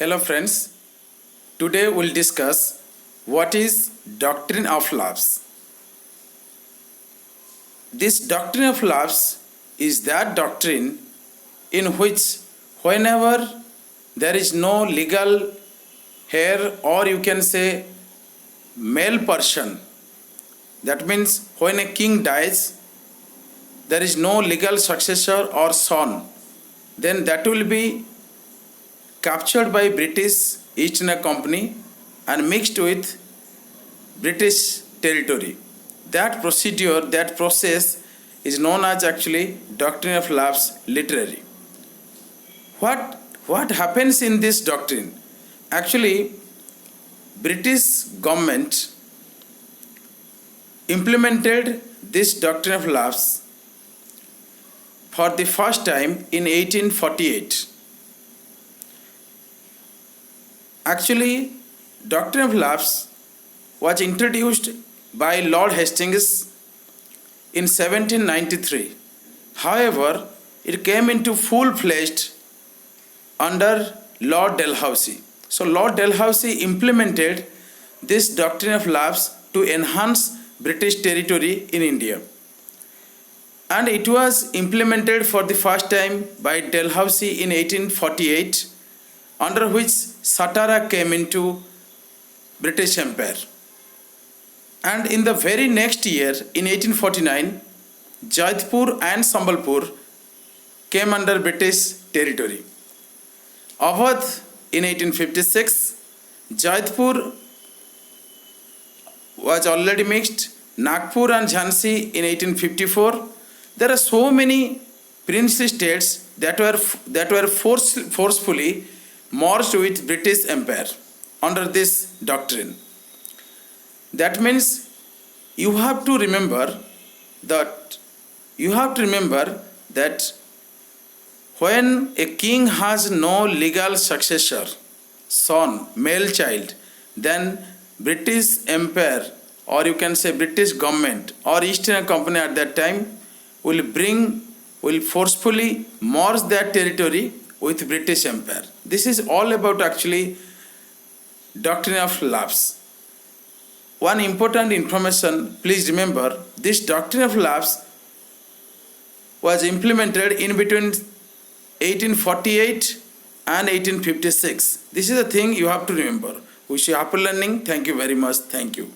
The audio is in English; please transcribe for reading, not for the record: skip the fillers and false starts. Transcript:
Hello friends, today we'll discuss what is doctrine of lapse. This doctrine of lapse is that doctrine in which whenever there is no legal heir, or you can say male person, that means when a king dies there is no legal successor or son, then that will be captured by British East India Company and mixed with British territory. That procedure, that process is known as actually doctrine of lapse literary. What happens in this doctrine? Actually, British government implemented this doctrine of lapse for the first time in 1848. Actually, doctrine of lapse was introduced by Lord Hastings in 1793. However, it came into full-fledged under Lord Dalhousie. So Lord Dalhousie implemented this doctrine of lapse to enhance British territory in India. And it was implemented for the first time by Dalhousie in 1848, under which Satara came into British Empire. And in the very next year, in 1849, Jodhpur and Sambalpur came under British territory. Awadh in 1856, Jodhpur was already mixed, Nagpur and Jhansi in 1854. There are so many princely states that were forcefully merged with British Empire under this doctrine. That means you have to remember that when a king has no legal successor, son, male child, then British Empire, or you can say British government or East India Company at that time will forcefully merge that territory with British Empire. This is all about actually doctrine of lapse. One important information, please remember, this doctrine of lapse was implemented in between 1848 and 1856. This is a thing you have to remember. Wish you happy learning. Thank you very much. Thank you.